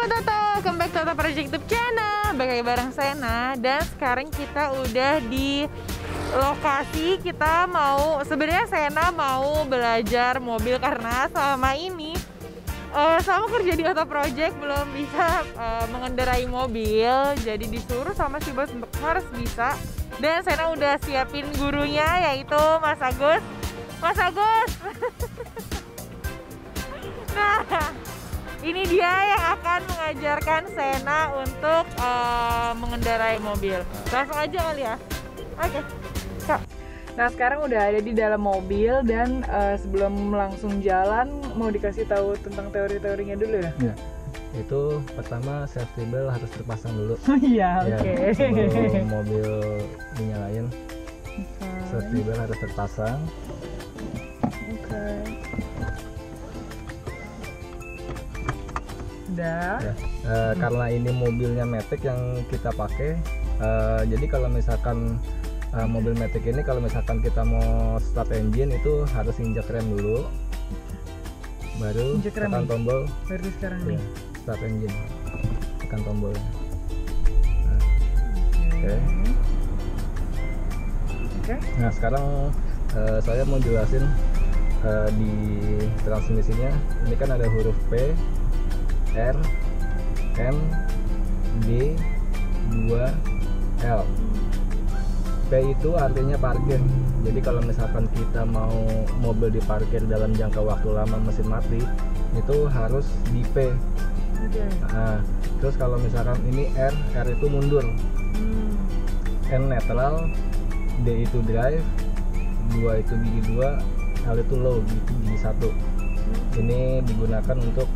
Sobat Toto, welcome back to Toto Project YouTube channel. Balik bareng Sena. Dan sekarang kita udah di lokasi. Kita mau, sebenarnya Sena mau belajar mobil karena selama ini selama kerja di Toto Project belum bisa mengendarai mobil. Jadi disuruh sama si bos untuk harus bisa. Dan Sena udah siapin gurunya, yaitu Mas Agus. Mas Agus. Nah, ini dia yang akan mengajarkan Sena untuk mengendarai mobil. Langsung aja kali ya. Oke. Nah, sekarang udah ada di dalam mobil dan sebelum langsung jalan mau dikasih tahu tentang teori-teorinya dulu ya? Ya. Itu pertama safety belt harus terpasang dulu. Iya, oke. Sebelum mobil dinyalain, safety belt harus terpasang. Oke. Udah. Ya. Karena ini mobilnya Matic yang kita pakai, jadi kalau misalkan mobil Matic ini kalau misalkan kita mau start engine itu harus injak rem dulu, baru tekan tombol. Baru sekarang Ya, nih. start engine, tekan tombol. Oke. Nah sekarang saya mau jelasin di transmisinya. Ini kan ada huruf P, R, M, D, 2, L. P itu artinya parkir. Jadi kalau misalkan kita mau mobil diparkir dalam jangka waktu lama mesin mati, itu harus di P. Nah, terus kalau misalkan ini R, R itu mundur. N netral, D itu drive, 2 itu gigi 2, L itu low, gigi 1. Ini digunakan untuk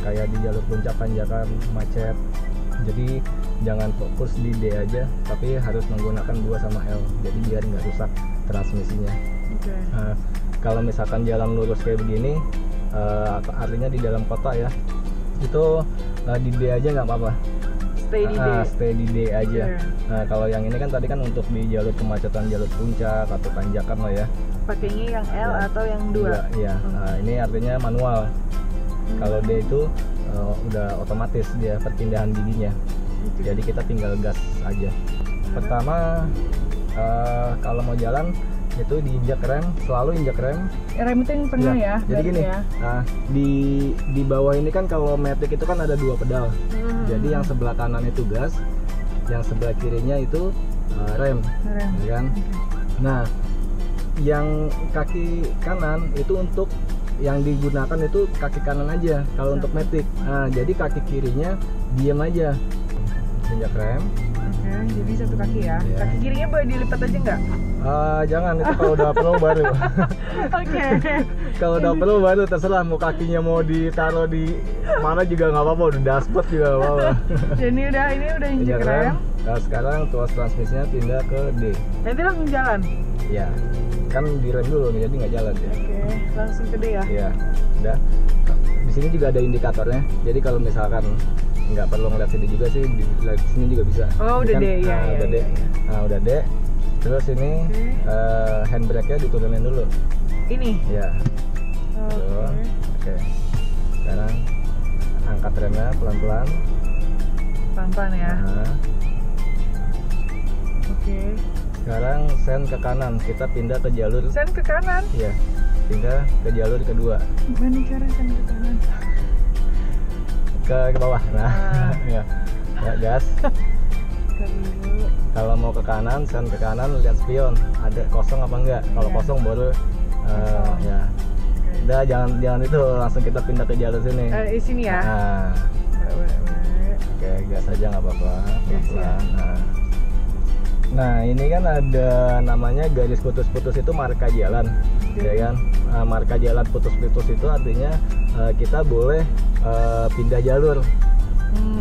kayak di jalur puncak, tanjakan, macet. Jadi jangan fokus di D aja, tapi harus menggunakan 2 sama L. Jadi biar nggak rusak transmisinya. Kalau misalkan jalan lurus kayak begini, artinya di dalam kota ya, itu di D aja nggak apa-apa. Stay di D. Stay di D aja. Nah, kalau yang ini kan tadi kan untuk di jalur kemacetan, jalur puncak atau tanjakan lah ya. Pakainya yang L Ya, atau yang 2? Iya. Nah, ini artinya manual. Kalau D itu udah otomatis dia perpindahan giginya. Jadi kita tinggal gas aja. Pertama kalau mau jalan itu diinjak rem, selalu injak rem. Rem itu yang tengah ya? Jadi gini, ya? nah, di bawah ini kan kalau Matic itu kan ada 2 pedal. Jadi yang sebelah kanan itu gas, yang sebelah kirinya itu rem. Ya kan? Nah, yang kaki kanan itu untuk yang digunakan itu kaki kanan aja kalau untuk Matic. Nah, jadi kaki kirinya diam aja. Injak rem. Oke, jadi satu kaki ya. Iya. Kaki kirinya boleh dilipat aja nggak? Jangan, itu kalau udah perlu baru. Oke. Kalau udah perlu baru terserah mau kakinya mau ditaruh di mana juga nggak apa-apa, udah dashboard juga nggak apa-apa. Jadi ini udah injek rem. Nah, sekarang tuas transmisinya pindah ke D. Nanti langsung jalan. Ya, kan direm dulu jadi nggak jalan ya. Oke, langsung ke D ya. Iya, udah. Di sini juga ada indikatornya. Jadi kalau misalkan nggak perlu ngeliat sini juga sih, di sini juga bisa. Oh, udah kan, D ya. Udah D. Nah, udah D. Terus ini handbrake-nya diturunin dulu. Ini. Ya. Oke. Sekarang angkat remnya pelan-pelan. Pelan-pelan ya. Nah, Oke. sekarang sen ke kanan, kita pindah ke jalur. Sen ke kanan. Iya. Pindah ke jalur kedua. Gimana cara sen ke kanan? Ke bawah. Nah, ya. Ya, gas. Dulu. Kalau mau ke kanan, sen ke kanan, lihat spion ada kosong apa enggak. Kalau kosong baru ya. Udah, jangan itu, langsung kita pindah ke jalur sini. Di sini ya. Nah, oke, gas aja nggak apa-apa, pelan-pelan. Nah, ini kan ada namanya garis putus-putus, itu marka jalan, ya kan? Marka jalan putus-putus itu artinya kita boleh pindah jalur.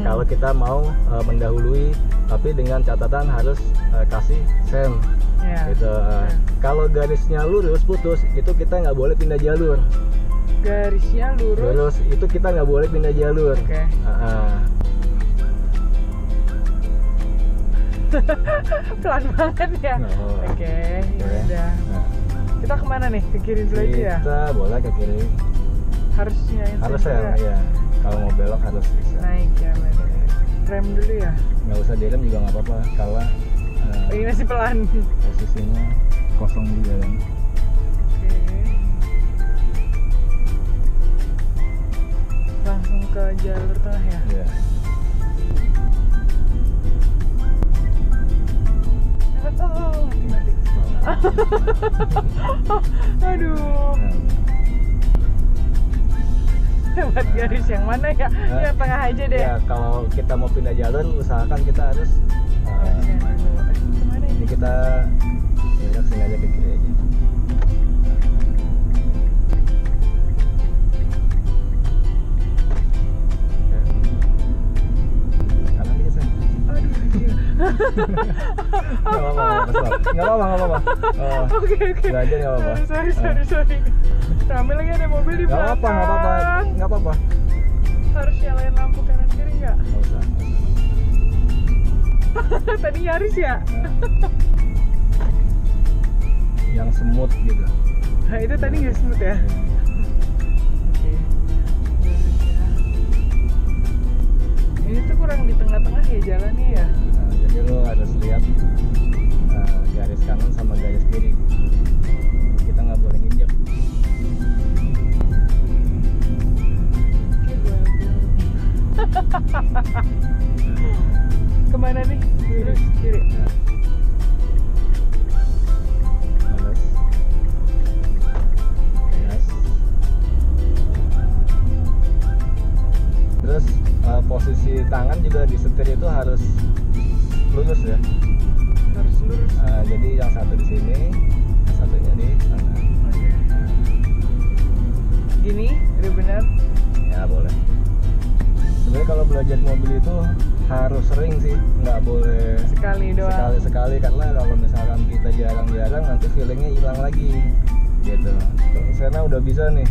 Kalau kita mau mendahului, tapi dengan catatan harus kasih sen. Gitu. Kalau garisnya lurus putus, itu kita nggak boleh pindah jalur. Garisnya lurus itu kita nggak boleh pindah jalur. Oke. Pelan banget ya. Oke, ya udah. Kita kemana nih? Ke kiri dulu aja ya? Kita boleh ke kiri. Harusnya Harusnya ya. Kalau mau belok harus bisa. naik ya, berarti. Rem dulu ya. Nggak usah direm juga nggak apa-apa. Kalau Ini masih pelan. posisinya kosong juga kan. Oke. Langsung ke jalur tengah ya. Iya. Oh, mati. Aduh. Lewat garis yang mana ya? Yang tengah aja deh. Ya kalau kita mau pindah jalur, usahakan kita harus Kemana ini? ini kita ya sini aja ke kiri aja. Kanan dikit Sen. Aduh, anjir. Nggak apa-apa. Oke. Belajar nggak apa-apa. Sorry. Rame lagi ada mobil di Nggak belakang. apa-apa. Harus nyalain lampu kanan kiri nggak? Nggak usah. Tadi nyaris ya? Yang semut gitu. Nah, itu tadi nggak smooth ya? Oke. Ini tuh kurang di tengah-tengah ya jalannya ya? Nah, jadi lo harus lihat garis kanan sama garis kiri. Kita nggak boleh nginjek. Oke, gue ambil. Kemana nih? Lurus kiri. Balas. Gas. Terus posisi tangan juga di setir itu harus lurus ya. Harus lurus. Jadi yang satu di sini, yang satunya di sana. Oke. Gini, udah benar. Ya boleh. Sebenarnya kalau belajar mobil itu harus sering sih, nggak boleh Sekali doang. sekali karena kalau misalkan kita jarang-jarang nanti feelingnya hilang lagi gitu. Sena udah bisa nih,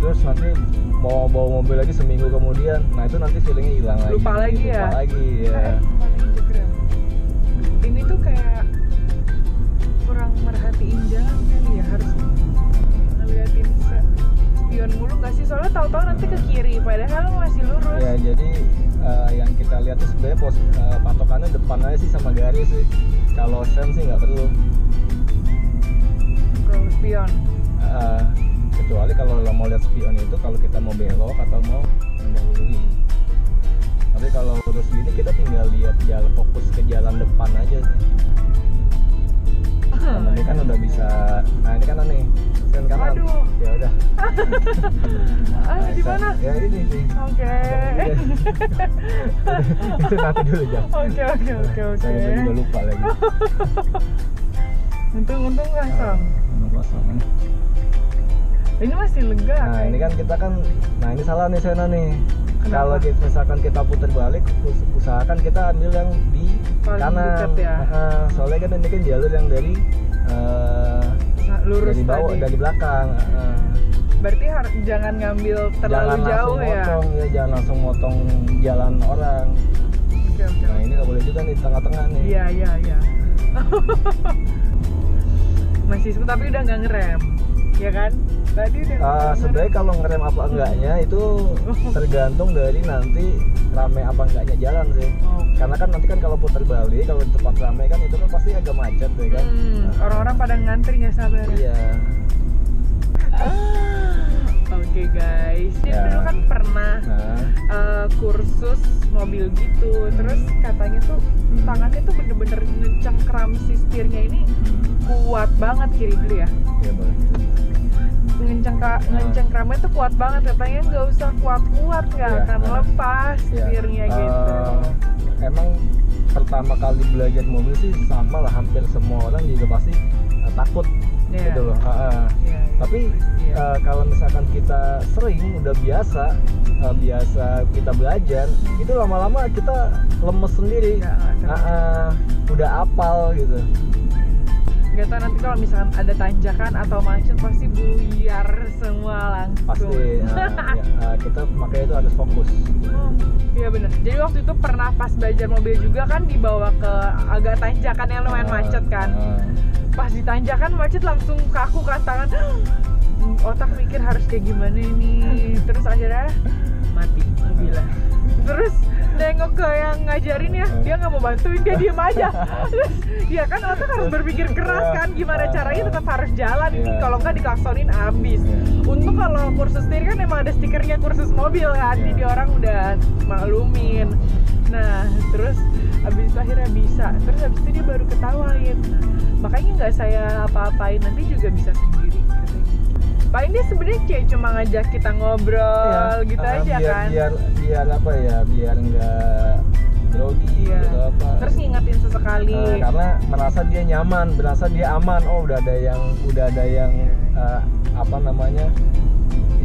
terus nanti mau bawa mobil lagi seminggu kemudian, nah itu nanti feelingnya hilang lagi. Lupa lagi ya? Lupa lagi ya. Malah injek rem. Ini tuh kayak kurang merhatiin jalan kali ya, harus ngeliatin spion mulu nggak sih? Soalnya tahu-tahu nanti ke kiri, padahal masih lurus. Ya jadi yang kita lihat tuh sebenarnya patokannya depan aja sih sama garis sih. Kalau sen sih nggak perlu. Kalau spion. Kecuali kalau lo mau lihat spion itu kalau kita mau belok atau mau mendahului. Tapi kalau lurus gini kita tinggal lihat jalan, fokus ke jalan depan aja sih. Nah, ini kan udah bisa. Nah ini kanan nih, sen kanan. Aduh. Ya udah. Di mana? Ya ini sih. Oke. Itu nanti dulu jam. Oke. Saya juga lupa lagi. Untung kosong. Kosong. Ini masih lega. Nah ini kan kita kan, nah ini salah nih Sena nih. Kenapa? Kalau misalkan kita putar balik, usahakan kita ambil yang di paling kanan. dekat ya. Soalnya kan ini kan jalur yang dari Lurus dari bawah, tadi. dari belakang. Berarti jangan ngambil terlalu jauh ya. Jangan langsung motong jalan orang. Oke. Nah ini nggak boleh juga nih tengah-tengah nih. Iya. Masih smooth tapi udah nggak ngerem, ya kan? Tadi udah. Sebenarnya kalau ngerem apa enggaknya itu tergantung dari nanti rame apa enggaknya jalan sih. Karena kan nanti kan kalau putar balik, kalau di tempat rame kan itu kan pasti agak macet ya kan. Orang-orang pada ngantri nggak sabar. Iya. Oke guys, jadi Ya. dulu kan pernah kursus mobil gitu, terus katanya tuh tangannya tuh bener-bener ngecengkram si setirnya ini kuat banget kiri dulu ya. Iya boleh. Ngencengkramnya tuh kuat banget, katanya nggak usah kuat-kuat nggak Iya, akan lepas setirnya gitu. Emang pertama kali belajar mobil sih sama lah, hampir semua orang juga pasti takut gitu loh. Iya. Tapi kalau misalkan kita sering udah biasa kita belajar, itu lama-lama kita lemes sendiri. Udah apal gitu. Gak tau nanti kalau misalkan ada tanjakan atau macet pasti buyar semua langsung. Pasti kita makanya itu harus fokus. Iya bener. Jadi waktu itu pernah pas belajar mobil juga kan dibawa ke agak tanjakan yang lumayan macet kan. Pas di tanjakan macet langsung kaku kan tangan. otak mikir harus kayak gimana ini, terus akhirnya mati mobilnya. Terus nengok ke yang ngajarin ya, dia nggak mau bantuin, dia diem aja. Terus ya kan otak harus berpikir keras kan, gimana caranya tetap harus jalan ini, kalau nggak diklaksonin abis. Untung kalau kursus setir kan emang ada stikernya kursus mobil kan, jadi orang udah maklumin. Nah terus abis itu akhirnya bisa, terus abis itu dia baru ketawain. Nah, makanya nggak saya apa-apain, nanti juga bisa sendiri katanya. Paling dia sebenarnya kayak cuma ngajak kita ngobrol gitu aja kan. Biar apa ya, biar nggak grogi gitu apa. Terus ngingetin sesekali. Karena merasa dia nyaman, merasa dia aman. Oh udah ada yang apa namanya,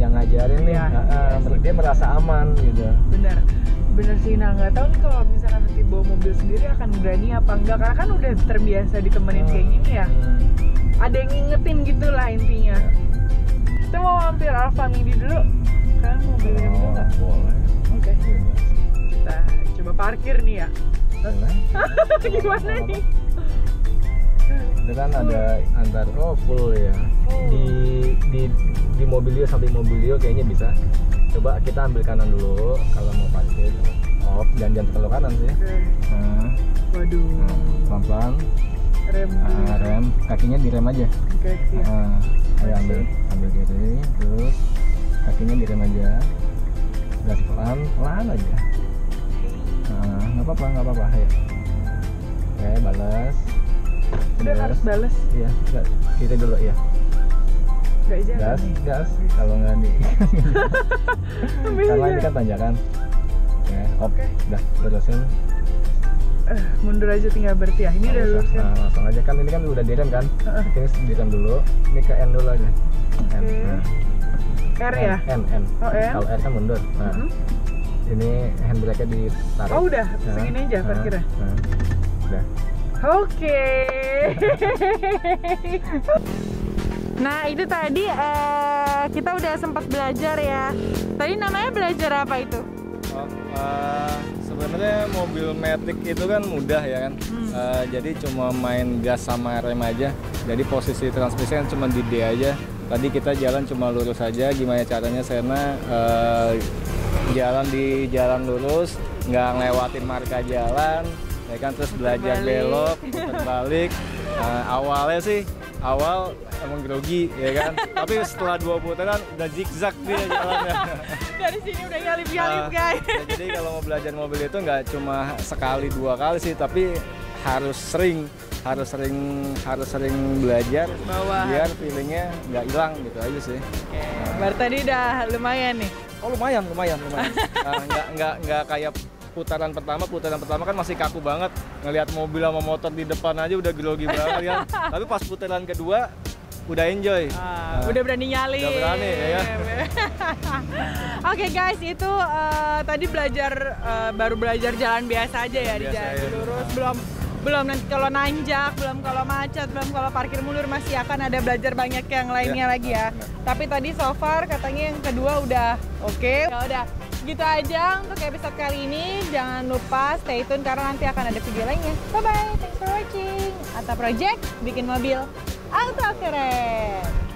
yang ngajarin nih. Dia merasa aman gitu. Bener sih. Nah nggak tahu nih kalau misalkan nanti bawa mobil sendiri akan berani apa enggak, karena kan udah terbiasa ditemenin kayak gini ya. Ada yang ngingetin gitulah intinya. Kita mau mampir Alfa Midi dulu. Kalian mau beli yang dulu nggak? Boleh. Oke. Kita coba parkir nih ya. Gimana nih? Itu kan ada antar full ya. Di Mobilio, samping Mobilio kayaknya bisa. Coba kita ambil kanan dulu kalau mau parkir. Off, jangan terlalu kanan sih. Nah, waduh. Pelan-pelan. Rem, kakinya direm aja. Kaki. Ayo ambil kiri, terus kakinya direm aja. Gas pelan aja. Nggak apa-apa. Ayo. Oke, balas. Udah harus balas. Iya, kiri dulu ya. Nggak jalan. Gas. Kalau nggak di. Karena ini kan tanjakan. Oke, udah terusin. Mundur aja tinggal berarti ya. Ini udah lurus ya. Langsung aja kan, ini kan udah direm kan. Ini direm dulu. Ini ke N dulu aja. N. R ya? N. Oh, N. Kalau R kan mundur. Nah, ini handbrake-nya ditarik. Oh udah, segini aja parkirnya. Udah. Oke. Nah itu tadi kita udah sempat belajar ya. Tadi namanya belajar apa itu? Sebenarnya mobil matic itu kan mudah ya kan. Jadi cuma main gas sama rem aja. Jadi posisi transmisi kan cuma di D aja. Tadi kita jalan cuma lurus aja. Gimana caranya Sena jalan di jalan lurus, nggak ngelewatin marka jalan, ya kan, terus belajar belok, putar balik. Awalnya sih emang grogi ya kan, tapi setelah 2 putaran udah zigzag dia jalannya. Dari sini udah nyalip-nyalip guys. Jadi kalau mau belajar mobil itu nggak cuma sekali 2 kali sih, tapi harus sering belajar biar feelingnya nggak hilang gitu aja sih. Baru tadi udah lumayan nih. Oh lumayan. Nggak kayak putaran pertama kan masih kaku banget, ngelihat mobil sama motor di depan aja udah grogi banget kan. Tapi pas putaran kedua udah enjoy. Udah berani nyalip. Udah berani ya kan. Oke guys, itu tadi baru belajar jalan biasa aja ya, di jalan lurus, belum nanti kalau nanjak, belum kalau macet, belum kalau parkir mundur, masih akan ada belajar banyak yang lainnya lagi ya. Tapi tadi so far katanya yang kedua udah oke. Ya udah, gitu aja untuk episode kali ini. Jangan lupa stay tune karena nanti akan ada video lainnya. Bye bye, thanks for watching. Atta Project, bikin mobil auto keren.